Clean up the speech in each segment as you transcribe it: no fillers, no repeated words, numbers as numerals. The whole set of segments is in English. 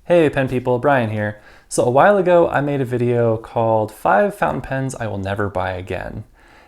Hey pen people, Brian here. So a while ago I made a video called 5 fountain pens I will never buy again.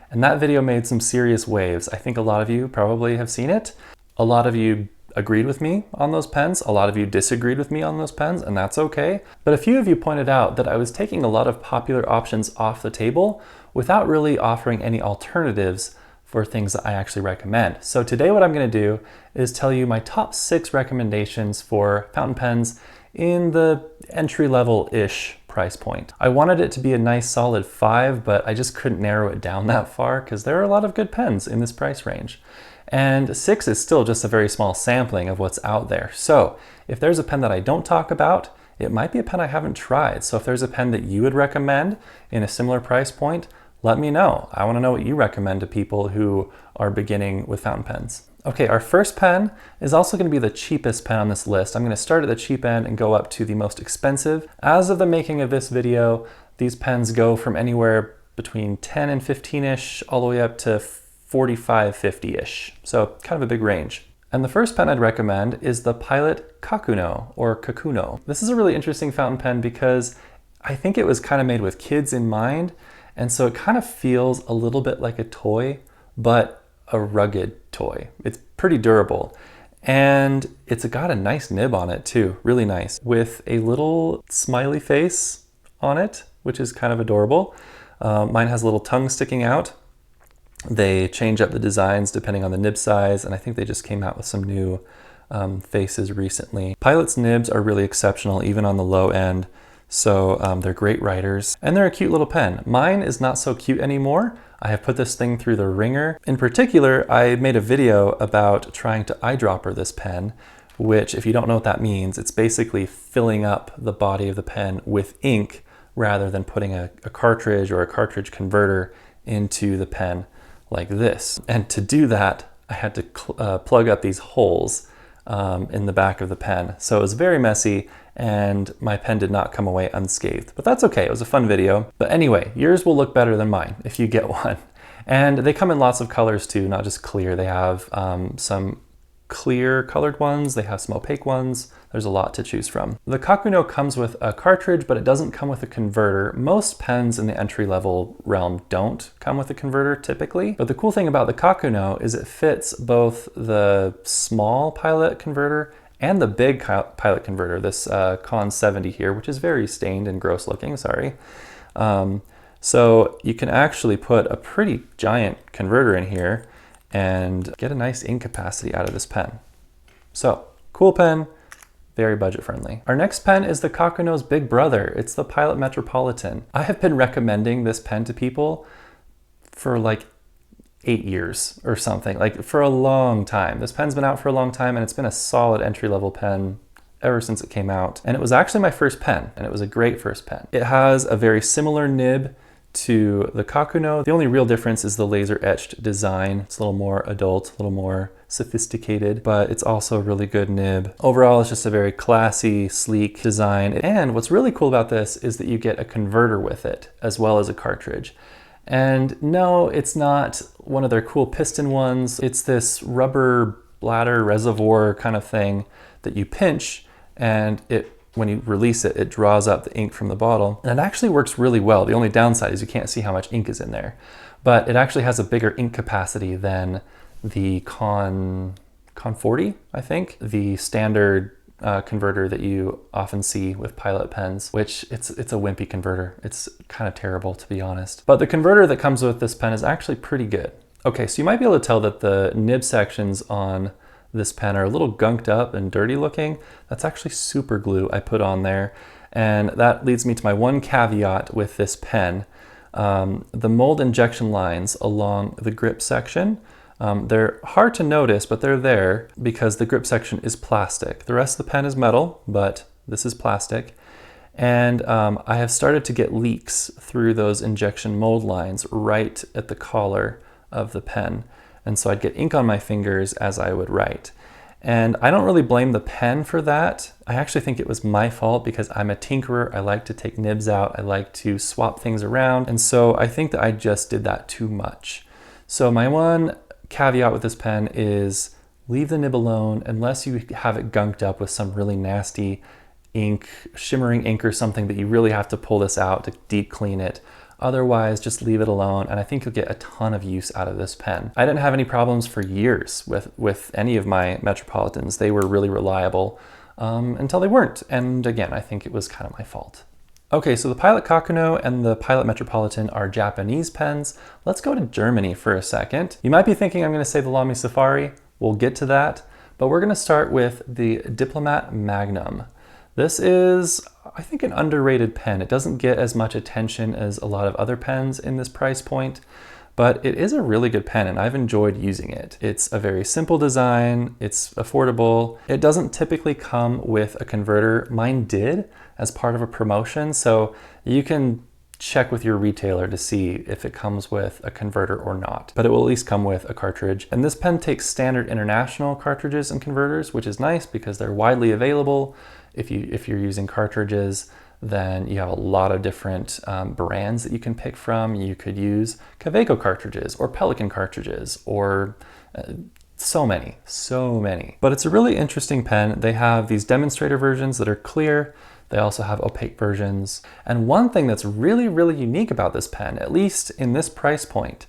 And that video made some serious waves. I think a lot of you probably have seen it. A lot of you agreed with me on those pens. A lot of you disagreed with me on those pens, and that's okay. But a few of you pointed out that I was taking a lot of popular options off the table without really offering any alternatives for things that I actually recommend. So today what I'm going to do is tell you my top 6 recommendations for fountain pens in the entry-level-ish price point. I wanted it to be a nice solid 5, but I just couldn't narrow it down that far because there are a lot of good pens in this price range. And 6 is still just a very small sampling of what's out there. So if there's a pen that I don't talk about, it might be a pen I haven't tried. So if there's a pen that you would recommend in a similar price point, let me know. I want to know what you recommend to people who are beginning with fountain pens. Okay, our first pen is also going to be the cheapest pen on this list. I'm going to start at the cheap end and go up to the most expensive. As of the making of this video, these pens go from anywhere between 10 and 15-ish all the way up to 45, 50-ish. So kind of a big range. And the first pen I'd recommend is the Pilot Kakuno, or Kakuno. This is a really interesting fountain pen because I think it was kind of made with kids in mind, and so it kind of feels a little bit like a toy, but a rugged toy. It's pretty durable. And it's got a nice nib on it too, really nice, with a little smiley face on it, which is kind of adorable. Mine has a little tongue sticking out. They change up the designs depending on the nib size, and I think they just came out with some new faces recently. Pilot's nibs are really exceptional, even on the low end. So they're great writers, and they're a cute little pen. Mine is not so cute anymore. I have put this thing through the ringer. In particular, I made a video about trying to eyedropper this pen, which, if you don't know what that means, it's basically filling up the body of the pen with ink rather than putting a cartridge or a cartridge converter into the pen like this. And to do that, I had to plug up these holes in the back of the pen. So it was very messy, and my pen did not come away unscathed. But that's okay, it was a fun video. But anyway, yours will look better than mine if you get one. And they come in lots of colors too, not just clear. They have some clear colored ones, they have some opaque ones. There's a lot to choose from. The Kakuno comes with a cartridge, but it doesn't come with a converter. Most pens in the entry-level realm don't come with a converter typically. But the cool thing about the Kakuno is it fits both the small Pilot converter and the big Pilot converter, this Con 70 here, which is very stained and gross looking, sorry. So you can actually put a pretty giant converter in here and get a nice ink capacity out of this pen. So, cool pen, very budget friendly. Our next pen is the Kakuno's big brother. It's the Pilot Metropolitan. I have been recommending this pen to people for like 8 years or something, like for a long time. This pen's been out for a long time, and it's been a solid entry-level pen ever since it came out. And it was actually my first pen, and it was a great first pen. It has a very similar nib to the Kakuno. The only real difference is the laser etched design. It's a little more adult, a little more sophisticated, but it's also a really good nib. Overall, it's just a very classy, sleek design. And what's really cool about this is that you get a converter with it, as well as a cartridge. And no, it's not one of their cool piston ones. It's this rubber bladder reservoir kind of thing that you pinch, and when you release it, it draws up the ink from the bottle. And it actually works really well. The only downside is you can't see how much ink is in there. But it actually has a bigger ink capacity than the Con 40, I think. The standard converter that you often see with Pilot pens, which it's a wimpy converter. It's kind of terrible, to be honest. But the converter that comes with this pen is actually pretty good. Okay, so you might be able to tell that the nib sections on this pen are a little gunked up and dirty looking. That's actually super glue I put on there. And that leads me to my one caveat with this pen. The mold injection lines along the grip section, they're hard to notice, but they're there because the grip section is plastic. The rest of the pen is metal, but this is plastic. And I have started to get leaks through those injection mold lines right at the collar of the pen. And so I'd get ink on my fingers as I would write. And I don't really blame the pen for that. I actually think it was my fault because I'm a tinkerer. I like to take nibs out. I like to swap things around. And so I think that I just did that too much. So my one caveat with this pen is leave the nib alone unless you have it gunked up with some really nasty ink, shimmering ink or something, that you really have to pull this out to deep clean it. Otherwise, just leave it alone, and I think you'll get a ton of use out of this pen. I didn't have any problems for years with any of my Metropolitans. They were really reliable until they weren't, and again, I think it was kind of my fault. Okay, so the Pilot Kakuno and the Pilot Metropolitan are Japanese pens. Let's go to Germany for a second. You might be thinking I'm going to say the Lamy Safari. We'll get to that, but we're going to start with the Diplomat Magnum. This is, I think, an underrated pen. It doesn't get as much attention as a lot of other pens in this price point, but it is a really good pen and I've enjoyed using it. It's a very simple design, it's affordable. It doesn't typically come with a converter. Mine did as part of a promotion, so you can check with your retailer to see if it comes with a converter or not, but it will at least come with a cartridge. And this pen takes standard international cartridges and converters, which is nice because they're widely available. If you're using cartridges, then you have a lot of different brands that you can pick from. You could use Kaweco cartridges or Pelican cartridges or so many. But it's a really interesting pen. They have these demonstrator versions that are clear. They also have opaque versions. And one thing that's really, really unique about this pen, at least in this price point,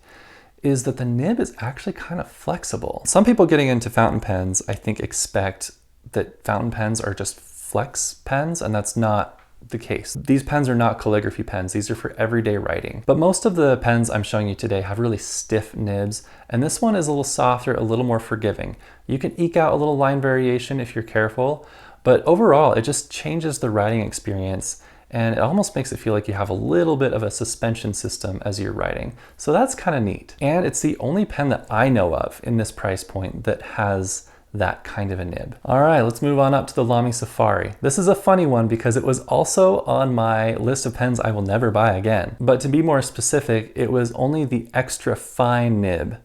is that the nib is actually kind of flexible. Some people getting into fountain pens, I think, expect that fountain pens are just flex pens, and that's not the case. These pens are not calligraphy pens. These are for everyday writing. But most of the pens I'm showing you today have really stiff nibs, and this one is a little softer, a little more forgiving. You can eke out a little line variation if you're careful, but overall it just changes the writing experience, and it almost makes it feel like you have a little bit of a suspension system as you're writing. So that's kind of neat. And it's the only pen that I know of in this price point that has that kind of a nib. All right, let's move on up to the Lamy Safari. This is a funny one because it was also on my list of pens I will never buy again. But to be more specific, it was only the extra fine nib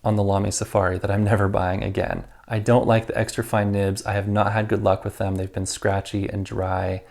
on the Lamy Safari that I'm never buying again. I don't like the extra fine nibs. I have not had good luck with them. They've been scratchy and dry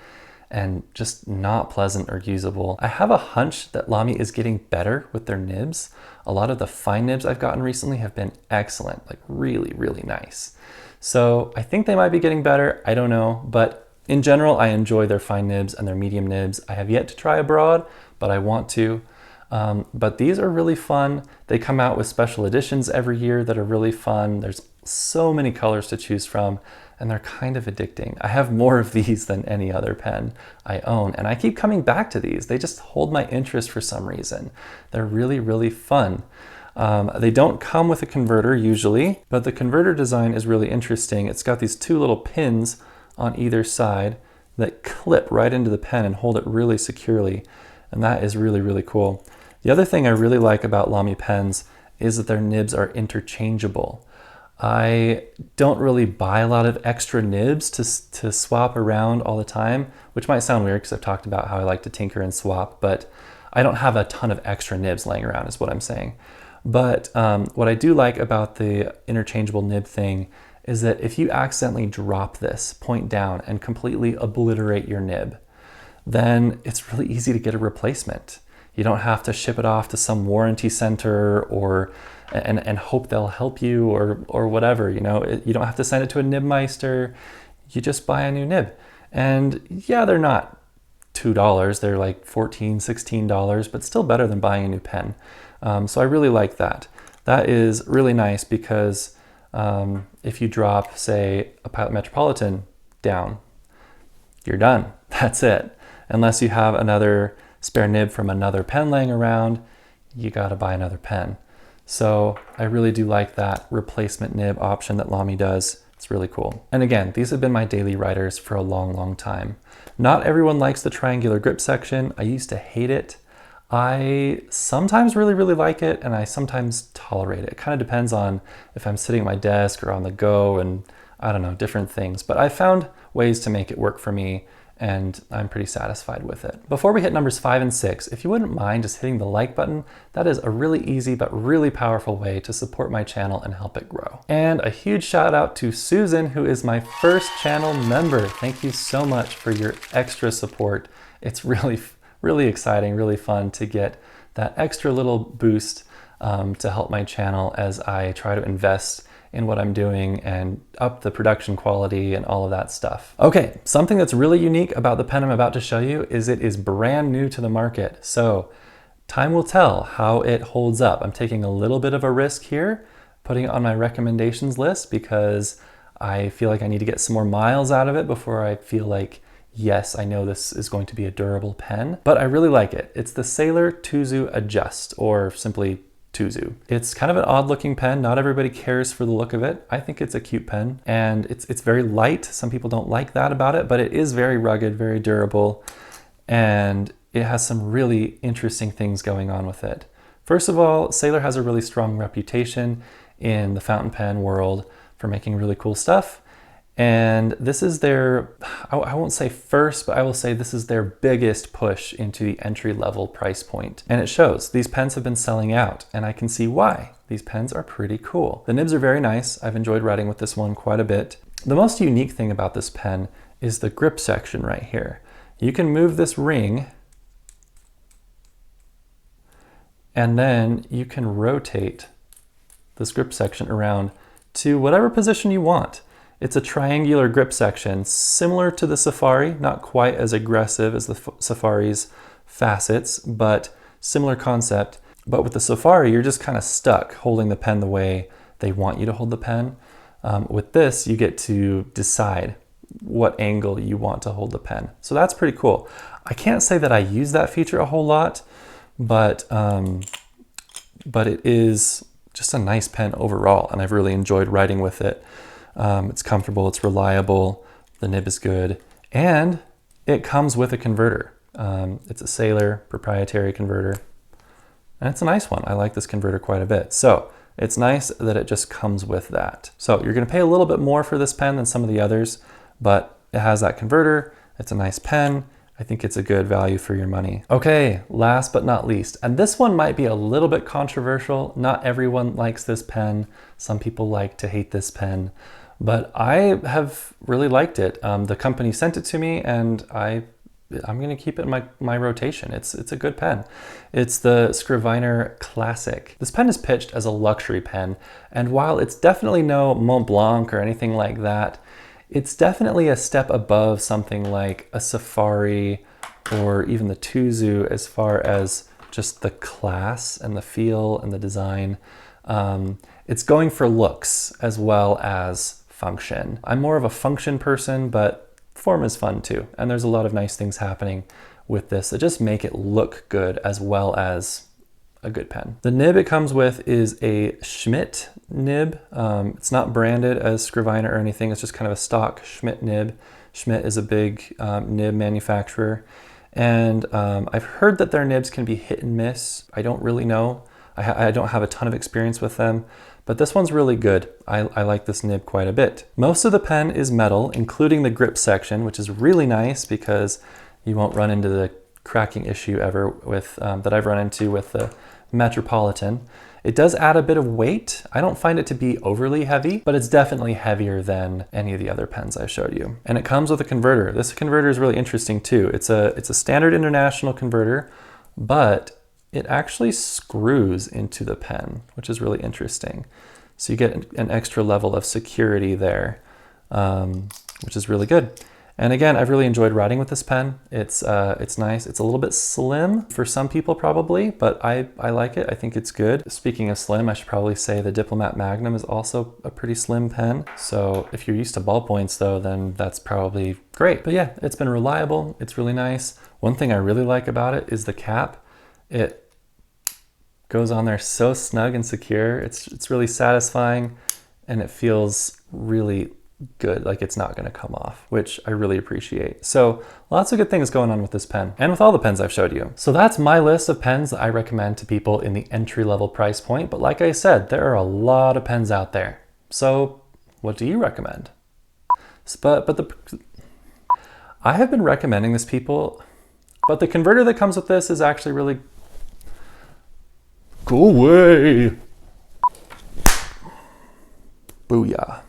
and just not pleasant or usable. I have a hunch that Lamy is getting better with their nibs. A lot of the fine nibs I've gotten recently have been excellent, like really, really nice. So I think they might be getting better, I don't know, but in general, I enjoy their fine nibs and their medium nibs. I have yet to try a broad, but I want to. But these are really fun. They come out with special editions every year that are really fun. There's so many colors to choose from, and they're kind of addicting. I have more of these than any other pen I own, and I keep coming back to these. They just hold my interest for some reason. They're really, really fun. They don't come with a converter usually, but the converter design is really interesting. It's got these two little pins on either side that clip right into the pen and hold it really securely, and that is really, really cool. The other thing I really like about Lamy pens is that their nibs are interchangeable. I don't really buy a lot of extra nibs to swap around all the time, which might sound weird because I've talked about how I like to tinker and swap, but I don't have a ton of extra nibs laying around is what I'm saying. But what I do like about the interchangeable nib thing is that if you accidentally drop this point down and completely obliterate your nib, then it's really easy to get a replacement. You don't have to ship it off to some warranty center or and hope they'll help you or whatever, you know. You don't have to send it to a nibmeister. You just buy a new nib. And yeah, they're not $2, they're like $14, $16, but still better than buying a new pen. So I really like that. That is really nice because if you drop, say, a Pilot Metropolitan down, you're done. That's it. Unless you have another spare nib from another pen laying around, you gotta buy another pen. So I really do like that replacement nib option that Lamy does. It's really cool. And again, these have been my daily writers for a long, long time. Not everyone likes the triangular grip section. I used to hate it. I sometimes really, really like it, and I sometimes tolerate it. It kind of depends on if I'm sitting at my desk or on the go and I don't know, different things. But I found ways to make it work for me, and I'm pretty satisfied with it. Before we hit numbers 5 and 6, if you wouldn't mind just hitting the like button, that is a really easy but really powerful way to support my channel and help it grow. And a huge shout out to Susan, who is my first channel member. Thank you so much for your extra support. It's really exciting, really fun to get that extra little boost to help my channel as I try to invest in what I'm doing and up the production quality and all of that stuff. Okay, something that's really unique about the pen I'm about to show you is it is brand new to the market. So time will tell how it holds up. I'm taking a little bit of a risk here, putting it on my recommendations list because I feel like I need to get some more miles out of it before I feel like, yes, I know this is going to be a durable pen, but I really like it. It's the Sailor Tuzu Adjust, or simply Tuzu. It's kind of an odd looking pen. Not everybody cares for the look of it. I think it's a cute pen, and it's very light. Some people don't like that about it, but it is very rugged, very durable, and it has some really interesting things going on with it. First of all, Sailor has a really strong reputation in the fountain pen world for making really cool stuff. And this is their, I won't say first, but I will say this is their biggest push into the entry-level price point. And it shows. These pens have been selling out, and I can see why. These pens are pretty cool. The nibs are very nice. I've enjoyed writing with this one quite a bit. The most unique thing about this pen is the grip section right here. You can move this ring, and then you can rotate this grip section around to whatever position you want. It's a triangular grip section, similar to the Safari, not quite as aggressive as the Safari's facets, but similar concept. But with the Safari, you're just kind of stuck holding the pen the way they want you to hold the pen. With this, you get to decide what angle you want to hold the pen. So that's pretty cool. I can't say that I use that feature a whole lot, but it is just a nice pen overall, and I've really enjoyed writing with it. It's comfortable, it's reliable, the nib is good, and it comes with a converter. It's a Sailor proprietary converter, and it's a nice one. I like this converter quite a bit. So it's nice that it just comes with that. So you're gonna pay a little bit more for this pen than some of the others, but it has that converter, it's a nice pen. I think it's a good value for your money. Okay, last but not least, and this one might be a little bit controversial. Not everyone likes this pen. Some people like to hate this pen, but I have really liked it. The company sent it to me, and I'm gonna keep it in my rotation. It's a good pen. It's the Scriveiner Classic. This pen is pitched as a luxury pen, and while it's definitely no Mont Blanc or anything like that, it's definitely a step above something like a Safari or even the Tuzu as far as just the class and the feel and the design. It's going for looks as well as function. I'm more of a function person, but form is fun too. And there's a lot of nice things happening with this that just make it look good as well as a good pen. The nib it comes with is a Schmidt nib. It's not branded as Scriveiner or anything. It's just kind of a stock Schmidt nib. Schmidt is a big nib manufacturer. And I've heard that their nibs can be hit and miss. I don't really know. I don't have a ton of experience with them, but this one's really good. I like this nib quite a bit. Most of the pen is metal, including the grip section, which is really nice because you won't run into the cracking issue ever with that I've run into with the Metropolitan. It does add a bit of weight. I don't find it to be overly heavy, but it's definitely heavier than any of the other pens I showed you. And it comes with a converter. This converter is really interesting too. It's a standard international converter, but it actually screws into the pen, which is really interesting. So you get an extra level of security there, which is really good. And again, I've really enjoyed writing with this pen. It's nice. It's a little bit slim for some people probably, but I like it. I think it's good. Speaking of slim, I should probably say the Diplomat Magnum is also a pretty slim pen. So if you're used to ballpoints though, then that's probably great. But yeah, it's been reliable. It's really nice. One thing I really like about it is the cap. It goes on there so snug and secure. It's really satisfying, and it feels really good, like it's not going to come off, which I really appreciate. So lots of good things going on with this pen and with all the pens I've showed you. So that's my list of pens that I recommend to people in the entry-level price point. But like I said, there are a lot of pens out there. So what do you recommend? I have been recommending this people, but the converter that comes with this is actually really... Go away! Booyah.